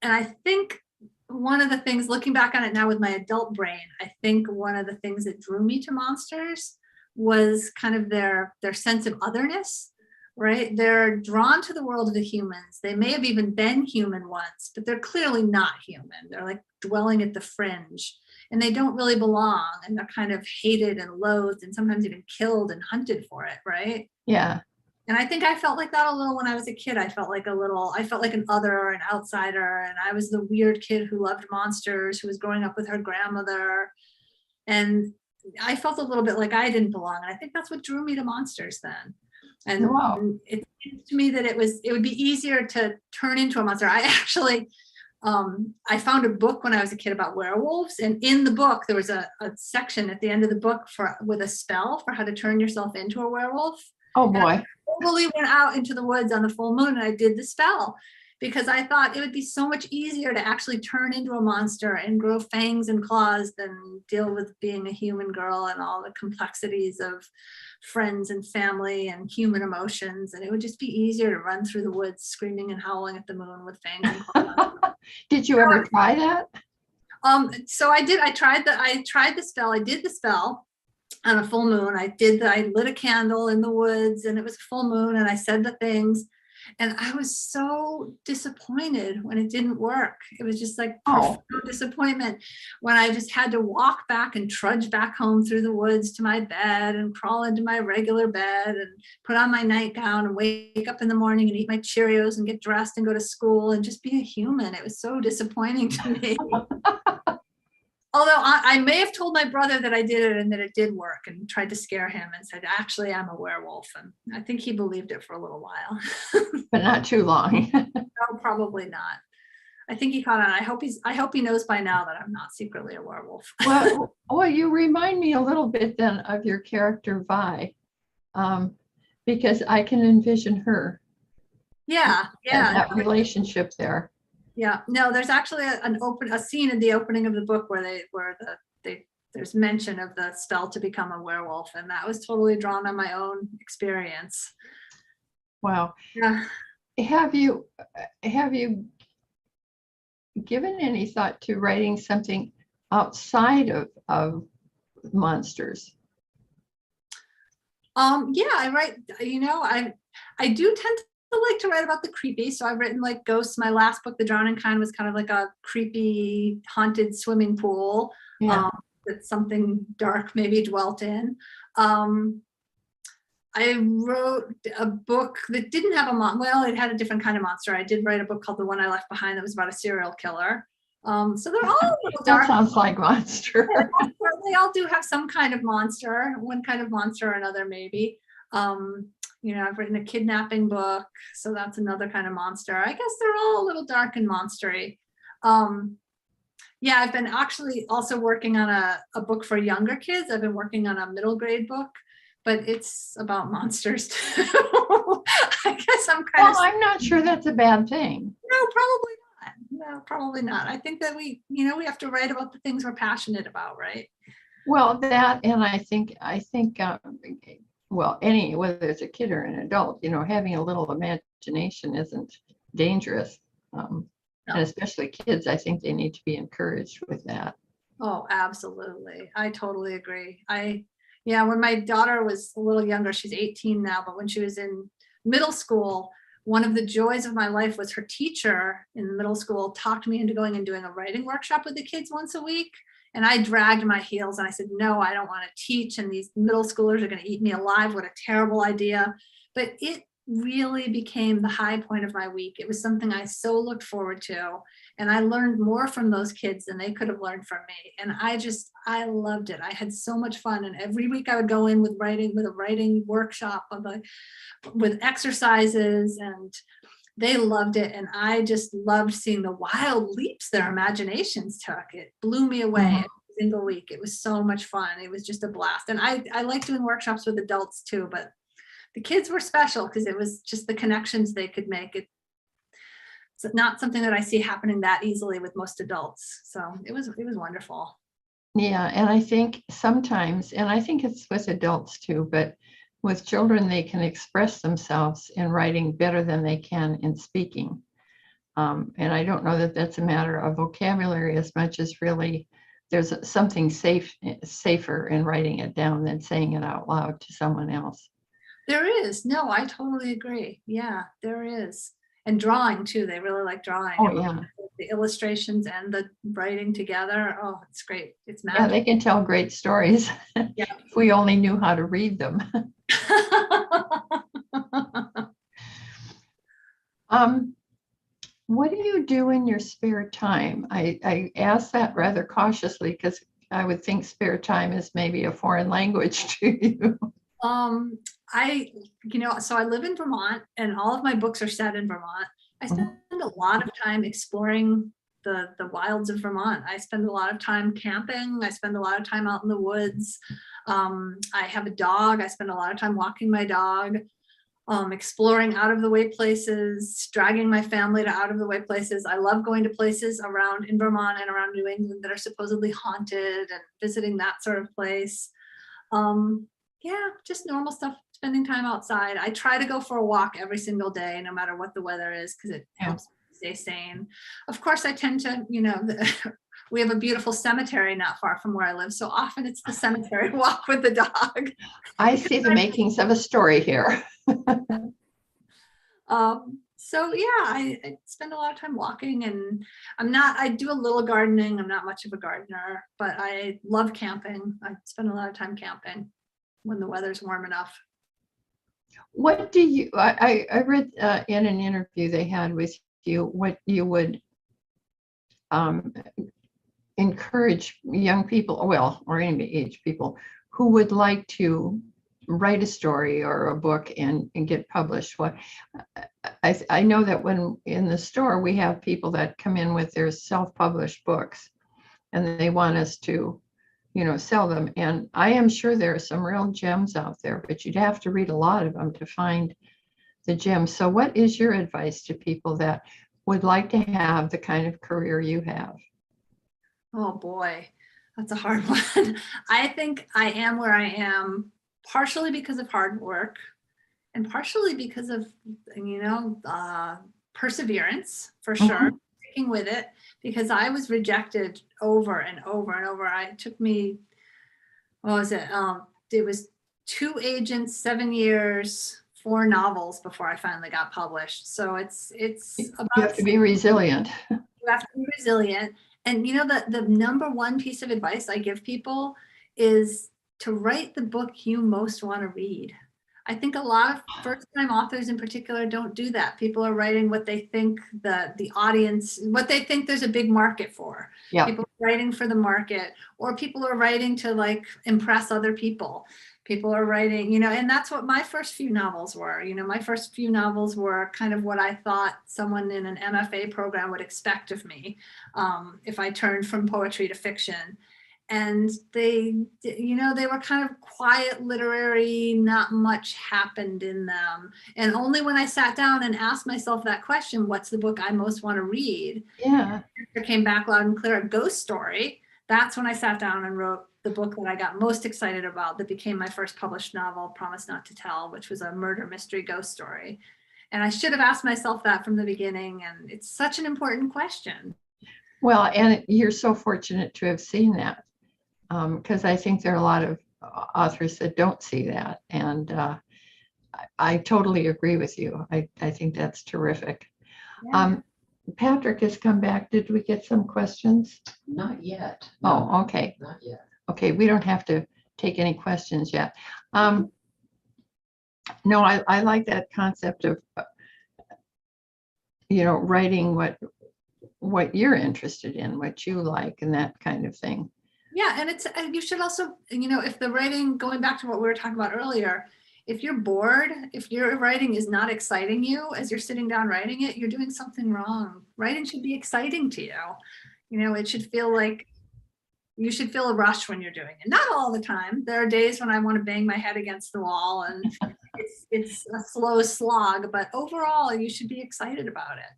And I think one of the things, looking back on it now with my adult brain, I think one of the things that drew me to monsters was kind of their sense of otherness, right? They're drawn to the world of the humans. They may have even been human once, but they're clearly not human. They're like dwelling at the fringe, and they don't really belong, and they're kind of hated and loathed and sometimes even killed and hunted for it, right? Yeah. And I think I felt like that a little when I was a kid. I felt like an other or an outsider. And I was the weird kid who loved monsters, who was growing up with her grandmother. And I felt a little bit like I didn't belong. And I think that's what drew me to monsters then. And Wow. it seemed to me that it would be easier to turn into a monster. I actually, I found a book when I was a kid about werewolves. And in the book, there was a section at the end of the book with a spell for how to turn yourself into a werewolf. Oh boy. Totally went out into the woods on the full moon, and I did the spell because I thought it would be so much easier to actually turn into a monster and grow fangs and claws than deal with being a human girl and all the complexities of friends and family and human emotions. And it would just be easier to run through the woods screaming and howling at the moon with fangs and claws. Did you ever try that? So I did. I tried the spell. I did the spell on a full moon. I lit a candle in the woods, and it was a full moon, and I said the things, and I was so disappointed when it didn't work. It was just like profound disappointment when I just had to walk back and trudge back home through the woods to my bed and crawl into my regular bed and put on my nightgown and wake up in the morning and eat my Cheerios and get dressed and go to school and just be a human. It was so disappointing to me. Although I may have told my brother that I did it and that it did work, and tried to scare him and said, actually, I'm a werewolf. And I think he believed it for a little while. But not too long. No, probably not. I think he caught on. I hope he knows by now that I'm not secretly a werewolf. Well, you remind me a little bit then of your character Vi, because I can envision her. Yeah. And that relationship there. Yeah, no, there's actually a scene in the opening of the book where there's mention of the spell to become a werewolf, and that was totally drawn on my own experience. Wow. Yeah. Have you given any thought to writing something outside of monsters? Yeah, I write, I do tend to like to write about the creepy. So I've written like ghosts. My last book, The Drowning Kind, was kind of like a creepy haunted swimming pool. Yeah. That something dark maybe dwelt in. I wrote a book that didn't have it had a different kind of monster. I did write a book called The One I Left Behind that was about a serial killer. So they're all a little dark. That sounds like monster. They all do have some kind of monster, one kind of monster or another maybe. I've written a kidnapping book, so that's another kind of monster. I guess they're all a little dark and monstery. Yeah, I've been actually also working on a book for younger kids. I've been working on a middle grade book, but it's about monsters too. I guess I'm kind Well, of, I'm not sure that's a bad thing. no, probably not. No, probably not. I think that we have to write about the things we're passionate about, right? Well, that, and I think, well, whether it's a kid or an adult, having a little imagination isn't dangerous. And No. especially kids, I think they need to be encouraged with that. Oh, absolutely. I totally agree. Yeah, when my daughter was a little younger, she's 18 now, but when she was in middle school, one of the joys of my life was her teacher in middle school talked me into going and doing a writing workshop with the kids once a week. And I dragged my heels and I said, no, I don't want to teach. And these middle schoolers are going to eat me alive. What a terrible idea. But it really became the high point of my week. It was something I so looked forward to. And I learned more from those kids than they could have learned from me. And I loved it. I had so much fun. And every week I would go in with a writing workshop with exercises, and they loved it. And I just loved seeing the wild leaps their imaginations took. It blew me away every single week. It was so much fun. It was just a blast. And I like doing workshops with adults too, but the kids were special because it was just the connections they could make. It's not something that I see happening that easily with most adults. So it was wonderful. Yeah, and I think sometimes, and I think it's with adults too, but with children, they can express themselves in writing better than they can in speaking. And I don't know that that's a matter of vocabulary as much as really there's something safer in writing it down than saying it out loud to someone else. There is. No, I totally agree. Yeah, there is. And drawing too. They really like drawing. Oh, yeah. The illustrations and the writing together. Oh, it's great. It's Yeah, magic. they can tell great stories Yeah. if we only knew how to read them. What do you do in your spare time? I ask that rather cautiously because I would think spare time is maybe a foreign language to you. So I live in Vermont and all of my books are set in Vermont. I spend a lot of time exploring the wilds of Vermont. I spend a lot of time camping. I spend a lot of time out in the woods. I have a dog. I spend a lot of time walking my dog, exploring out of the way places, dragging my family to out of the way places. I love going to places around in Vermont and around New England that are supposedly haunted and visiting that sort of place. Yeah, just normal stuff, spending time outside. I try to go for a walk every single day, no matter what the weather is, because it helps me stay sane. Of course, I tend to, we have a beautiful cemetery not far from where I live. So often it's the cemetery walk with the dog. I see the makings of a story here. So yeah, I spend a lot of time walking, and I do a little gardening. I'm not much of a gardener, but I love camping. I spend a lot of time camping when the weather's warm enough. What do you, I read in an interview they had with you, what you would encourage young people, well, or any age people who would like to write a story or a book and get published. What I know that when in the store we have people that come in with their self-published books and they want us to sell them. And I am sure there are some real gems out there, but you'd have to read a lot of them to find the gems. So what is your advice to people that would like to have the kind of career you have? Oh boy, that's a hard one. I think I am where I am partially because of hard work and partially because of, perseverance, for sure, sticking with it, because I was rejected over and over and over. It took me, what was it? It was 2 agents, 7 years, 4 novels before I finally got published. So it's about, you have to be resilient. You have to be resilient. And the number one piece of advice I give people is to write the book you most want to read. I think a lot of first-time authors in particular don't do that. People are writing what they think the audience, what they think there's a big market for. Yeah. People are writing for the market, or people are writing to impress other people. People are writing, you know, and that's what my first few novels were. You know, my first few novels were kind of what I thought someone in an MFA program would expect of me if I turned from poetry to fiction. And they, you know, they were kind of quiet, literary, not much happened in them. And only when I sat down and asked myself that question, what's the book I most want to read? Yeah. It came back loud and clear, a ghost story. That's when I sat down and wrote the book that I got most excited about, that became my first published novel, Promise Not to Tell, which was a murder mystery ghost story. And I should have asked myself that from the beginning. And it's such an important question. Well, and you're so fortunate to have seen that, because I think there are a lot of authors that don't see that. And I totally agree with you. I think that's terrific. Yeah. Patrick has come back. Did we get some questions? Not yet. Oh, okay. Not yet. Okay, we don't have to take any questions yet. No, I like that concept of, you know, writing what you're interested in, what you like, and that kind of thing. Yeah, and it's, you should also, you know, if the writing, going back to what we were talking about earlier, if you're bored, if your writing is not exciting you as you're sitting down writing it, you're doing something wrong. Writing should be exciting to you. You know, it should feel like you should feel a rush when you're doing it. Not all the time. There are days when I want to bang my head against the wall and it's a slow slog, but overall you should be excited about it.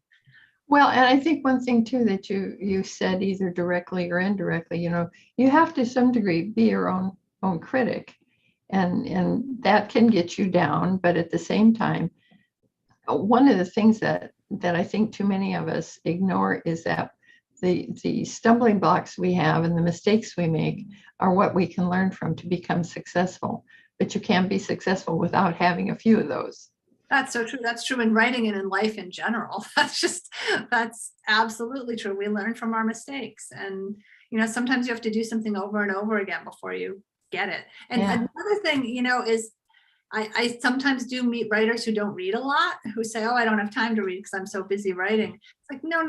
Well, and I think one thing too that you said, either directly or indirectly, you know, you have to some degree be your own critic, and that can get you down. But at the same time, one of the things that I think too many of us ignore is that the stumbling blocks we have and the mistakes we make are what we can learn from to become successful. But you can't be successful without having a few of those. That's so true. That's true in writing and in life in general. That's absolutely true. We learn from our mistakes. And, you know, sometimes you have to do something over and over again before you get it. And Yeah. another thing, you know, is I sometimes do meet writers who don't read a lot, who say, oh, I don't have time to read because I'm so busy writing. It's like, no.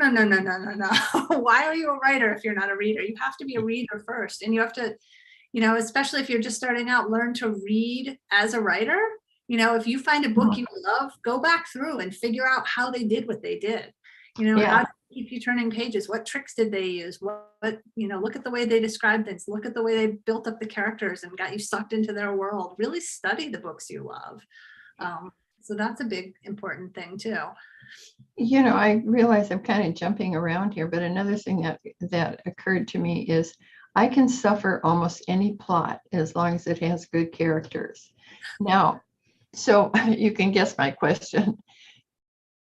Why are you a writer if you're not a reader? You have to be a reader first. And you have to, you know, especially if you're just starting out, learn to read as a writer. You know, if you find a book you love, go back through and figure out how they did what they did. You know, Yeah. how to keep you turning pages. What tricks did they use? What, you know, look at the way they described things. Look at the way they built up the characters and got you sucked into their world. Really study the books you love. So that's a big, important thing too. You know, I realize I'm kind of jumping around here, but another thing that occurred to me is I can suffer almost any plot as long as it has good characters. Now, so you can guess my question.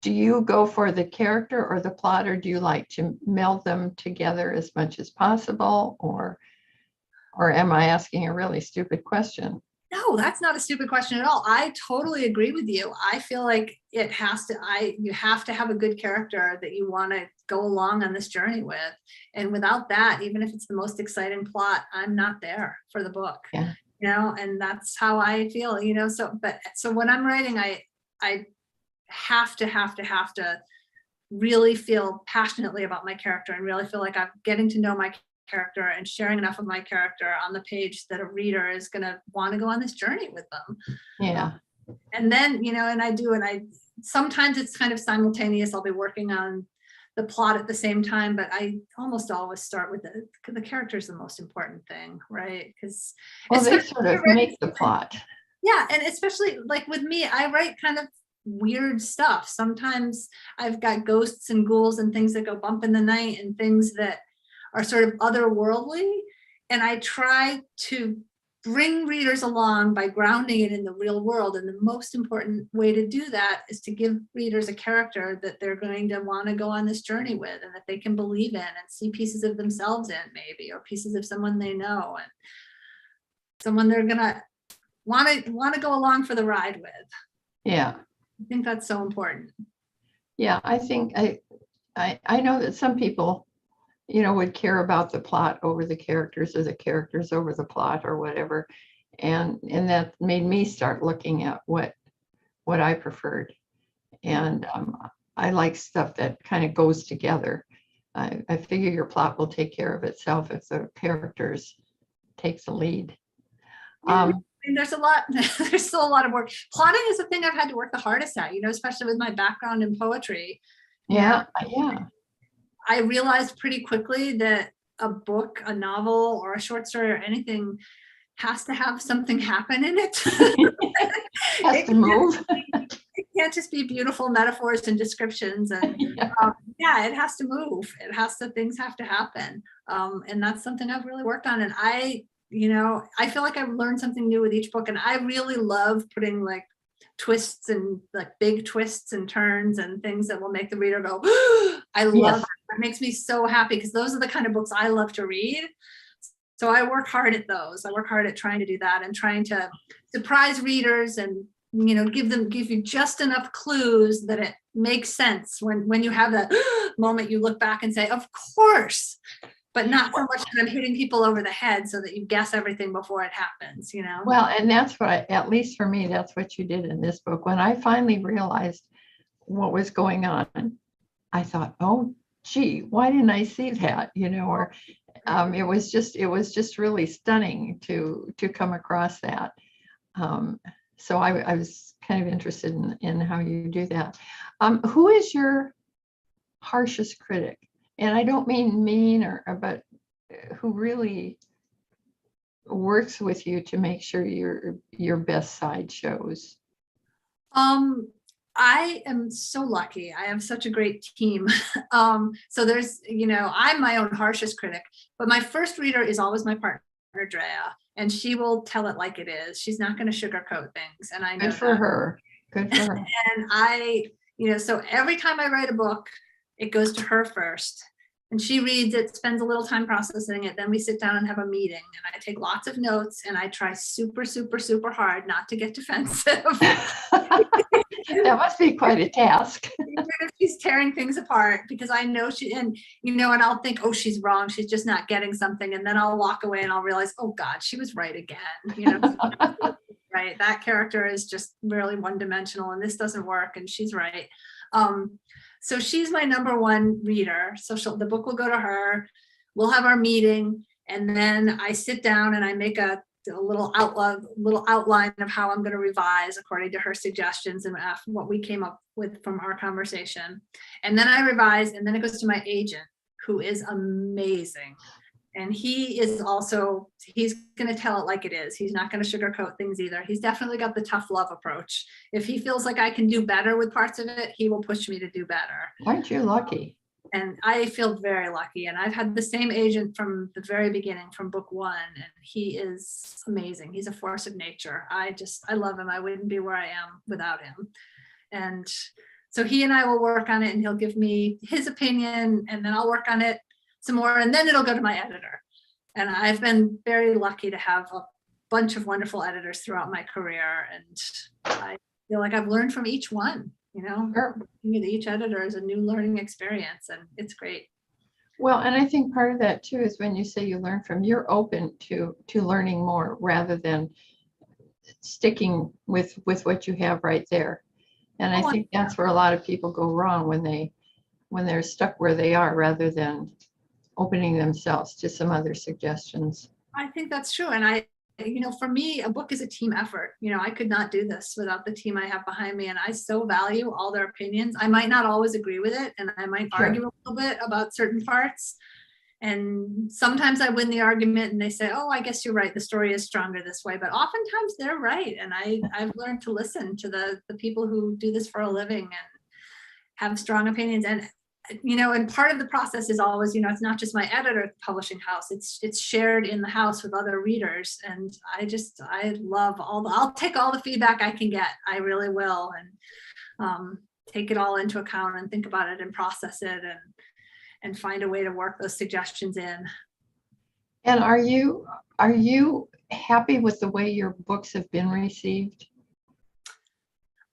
Do you go for the character or the plot, or do you like to meld them together as much as possible? Or am I asking a really stupid question? No, that's not a stupid question at all. I totally agree with you. I feel like you have to have a good character that you want to go along on this journey with. And without that, even if it's the most exciting plot, I'm not there for the book. Yeah. You know, and that's how I feel, you know, so when I'm writing, I have to really feel passionately about my character and really feel like I'm getting to know my character and sharing enough of my character on the page that a reader is going to want to go on this journey with them. Yeah. And then, you know, and I sometimes it's kind of simultaneous. I'll be working on the plot at the same time, but I almost always start with the character is the most important thing, right? Because they sort of make the plot. Yeah, and especially like with me, I write kind of weird stuff. Sometimes I've got ghosts and ghouls and things that go bump in the night and things that are sort of otherworldly, and I try to bring readers along by grounding it in the real world. And the most important way to do that is to give readers a character that they're going to want to go on this journey with and that they can believe in and see pieces of themselves in, maybe, or pieces of someone they know and someone they're gonna want to go along for the ride with. Yeah. I think that's so important. Yeah, I think I know that some people, you know, would care about the plot over the characters or the characters over the plot or whatever. And that made me start looking at what I preferred. And I like stuff that kind of goes together. I figure your plot will take care of itself if the characters take the lead. Yeah, And there's a lot, there's still a lot of work. Plotting is the thing I've had to work the hardest at, especially with my background in poetry. Yeah. I realized pretty quickly that a book, a novel, or a short story or anything has to have something happen in it. Has to move. It can't just be beautiful metaphors and descriptions. And it has to move. Things have to happen. And that's something I've really worked on. And I feel like I've learned something new with each book. And I really love putting like twists and like big twists and turns and things that will make the reader go, I love it. It makes me so happy because those are the kind of books I love to read. So I work hard at those. I work hard at trying to do that and trying to surprise readers and, give you just enough clues that it makes sense when you have that moment, you look back and say, of course, but not so much that I'm hitting people over the head so that you guess everything before it happens, Well, and that's what, at least for me, that's what you did in this book. When I finally realized what was going on, I thought, oh, gee, why didn't I see that? It was just really stunning to come across that. So I was kind of interested in how you do that. Who is your harshest critic? And I don't mean mean but who really works with you to make sure your best side shows? I am so lucky. I have such a great team. So there's, I'm my own harshest critic, but my first reader is always my partner, Drea, and she will tell it like it is. She's not going to sugarcoat things. And I know Good for her. And so every time I write a book, it goes to her first. And she reads it, spends a little time processing it. Then we sit down and have a meeting. And I take lots of notes and I try super, super, super hard not to get defensive. That must be quite a task. Even if she's tearing things apart, because I know and I'll think, oh, she's wrong. She's just not getting something. And then I'll walk away and I'll realize, oh God, she was right again. Right. That character is just really one-dimensional and this doesn't work. And she's right. So she's my number one reader. So the book will go to her. We'll have our meeting. And then I sit down and I make a little outline of how I'm going to revise according to her suggestions and what we came up with from our conversation. And then I revise, and then it goes to my agent, who is amazing. And he's going to tell it like it is. He's not going to sugarcoat things either. He's definitely got the tough love approach. If he feels like I can do better with parts of it, he will push me to do better. Aren't you lucky? And I feel very lucky. And I've had the same agent from the very beginning, from book one. And he is amazing. He's a force of nature. I love him. I wouldn't be where I am without him. And so he and I will work on it and he'll give me his opinion and then I'll work on it some more. And then it'll go to my editor. And I've been very lucky to have a bunch of wonderful editors throughout my career. And I feel like I've learned from each one. Each editor is a new learning experience and it's great. Well, and I think part of that too is when you say you learn from, you're open to learning more rather than sticking with what you have right there. And I think that's where a lot of people go wrong when they're stuck where they are rather than opening themselves to some other suggestions. I think that's true. And for me, a book is a team effort. I could not do this without the team I have behind me. And I so value all their opinions. I might not always agree with it. And I might argue a little bit about certain parts. And sometimes I win the argument and they say, oh, I guess you're right. The story is stronger this way. But oftentimes they're right. And I've learned to listen to the people who do this for a living and have strong opinions. And and part of the process is always, it's not just my editor at the publishing house, it's shared in the house with other readers. And I love I'll take all the feedback I can get. I really will. And take it all into account and think about it and process it and find a way to work those suggestions in. And are you happy with the way your books have been received?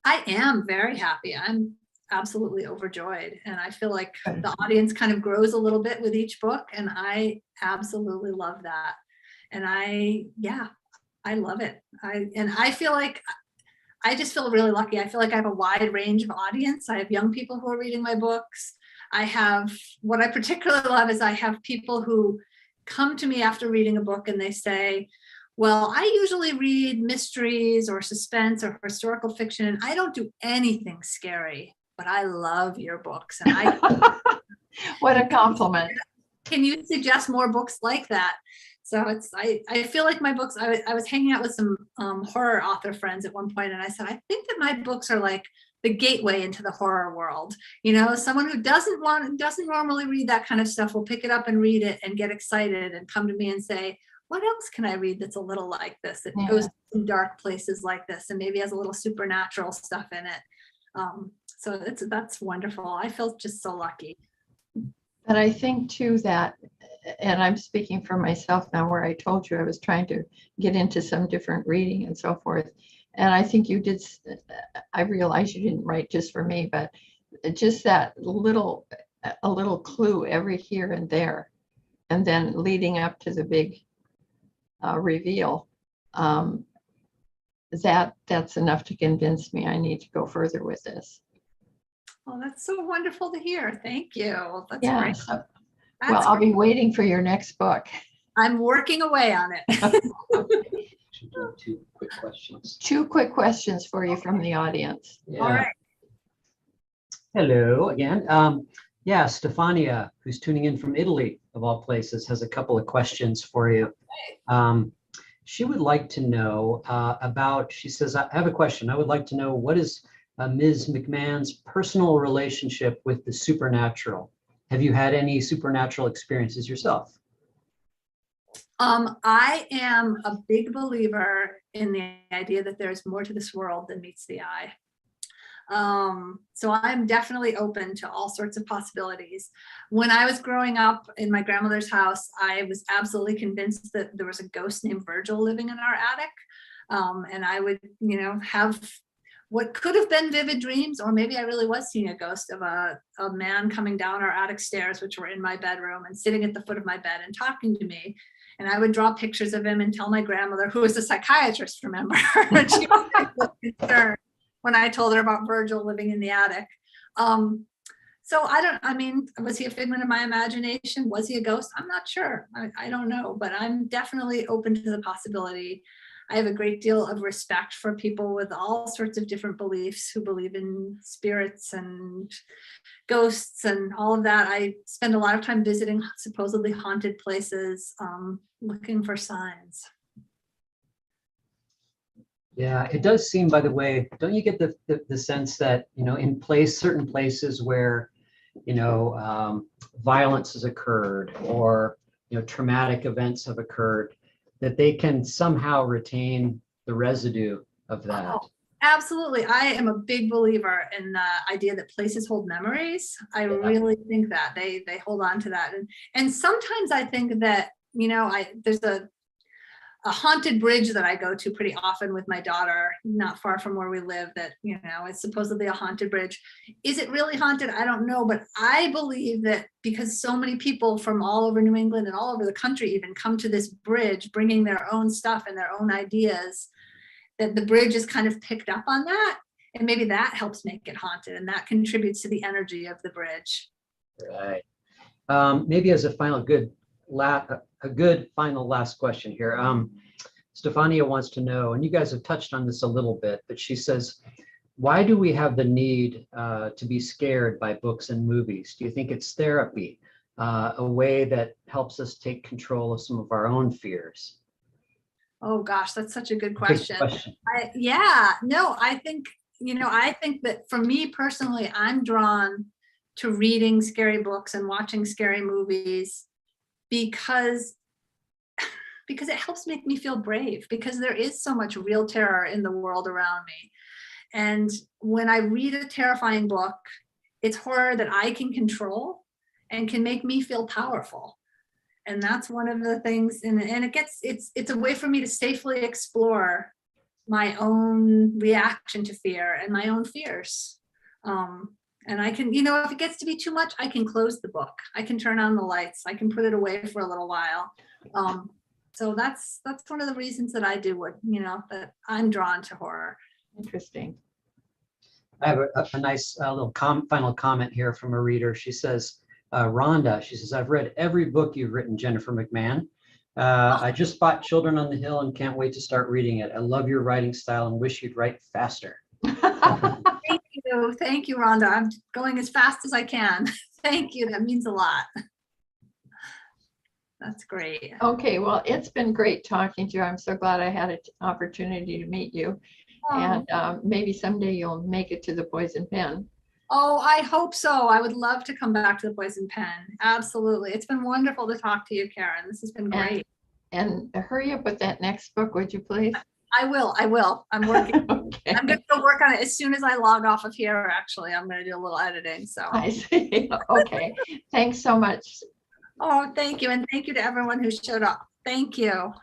I am very happy. I'm absolutely overjoyed. And I feel like the audience kind of grows a little bit with each book. And I absolutely love that. And I love it. I feel like I just feel really lucky. I feel like I have a wide range of audience. I have young people who are reading my books. What I particularly love is I have people who come to me after reading a book and they say, Well, I usually read mysteries or suspense or historical fiction, and I don't do anything scary, but I love your books. And What a compliment. can you suggest more books like that? So I feel like my books, I was hanging out with some horror author friends at one point, and I said, I think that my books are like the gateway into the horror world. You know, someone who doesn't normally read that kind of stuff will pick it up and read it and get excited and come to me and say, what else can I read that's a little like this, that goes to dark places like this, and maybe has a little supernatural stuff in it. So that's wonderful. I feel just so lucky. But I think too that, and I'm speaking for myself now, where I told you I was trying to get into some different reading and so forth. And I think you did, I realize you didn't write just for me, but just that a little clue every here and there. And then leading up to the big reveal, that's enough to convince me I need to go further with this. Oh, that's so wonderful to hear. Thank you. That's great. So, well, I'll be waiting for your next book. I'm working away on it. Should do 2 quick questions. 2 quick questions for you from the audience. Yeah. All right. Hello again. Yeah, Stefania, who's tuning in from Italy, of all places, has a couple of questions for you. She would like to know about, she says, I have a question. I would like to know, what is Ms. McMahon's personal relationship with the supernatural? Have you had any supernatural experiences yourself? I am a big believer in the idea that there's more to this world than meets the eye. So I'm definitely open to all sorts of possibilities. When I was growing up in my grandmother's house, I was absolutely convinced that there was a ghost named Virgil living in our attic. And I would, have what could have been vivid dreams, or maybe I really was seeing a ghost of a man coming down our attic stairs, which were in my bedroom, and sitting at the foot of my bed and talking to me. And I would draw pictures of him and tell my grandmother, who was a psychiatrist, remember, and she was concerned when I told her about Virgil living in the attic. So was he a figment of my imagination? Was he a ghost? I'm not sure. I don't know, but I'm definitely open to the possibility. I have a great deal of respect for people with all sorts of different beliefs who believe in spirits and ghosts and all of that. I spend a lot of time visiting supposedly haunted places, looking for signs. Yeah, it does seem, by the way, don't you get the sense that, in certain places where, violence has occurred, or, traumatic events have occurred, that they can somehow retain the residue of that? Oh, absolutely. I am a big believer in the idea that places hold memories. I really think that they hold on to that. And sometimes I think that, there's a haunted bridge that I go to pretty often with my daughter, not far from where we live, that, is supposedly a haunted bridge. Is it really haunted? I don't know. But I believe that because so many people from all over New England and all over the country even come to this bridge, bringing their own stuff and their own ideas, that the bridge is kind of picked up on that. And maybe that helps make it haunted, and that contributes to the energy of the bridge. Right. Maybe as a final final last question here. Stefania wants to know, and you guys have touched on this a little bit, but she says, why do we have the need to be scared by books and movies? Do you think it's therapy, a way that helps us take control of some of our own fears? Oh gosh, that's such a good question. I think that for me personally, I'm drawn to reading scary books and watching scary movies because it helps make me feel brave, because there is so much real terror in the world around me. And when I read a terrifying book, it's horror that I can control and can make me feel powerful. And that's one of the things, and it's a way for me to safely explore my own reaction to fear and my own fears. And I can, if it gets to be too much, I can close the book. I can turn on the lights. I can put it away for a little while. So that's one of the reasons that I do what, that I'm drawn to horror. Interesting. I have a nice little final comment here from a reader. She says, Rhonda, she says, I've read every book you've written, Jennifer McMahon. I just bought Children on the Hill and can't wait to start reading it. I love your writing style and wish you'd write faster. Thank you. Thank you, Rhonda. I'm going as fast as I can. Thank you. That means a lot. That's great. Okay, well, it's been great talking to you. I'm so glad I had an opportunity to meet you. And maybe someday you'll make it to the Poison Pen. Oh, I hope so. I would love to come back to the Poison Pen. Absolutely. It's been wonderful to talk to you, Karen. This has been great. And hurry up with that next book, would you please? I will. I'm working. Okay. I'm going to work on it as soon as I log off of here, actually. I'm going to do a little editing. So I see. Okay. Thanks so much. oh, thank you. And thank you to everyone who showed up. Thank you.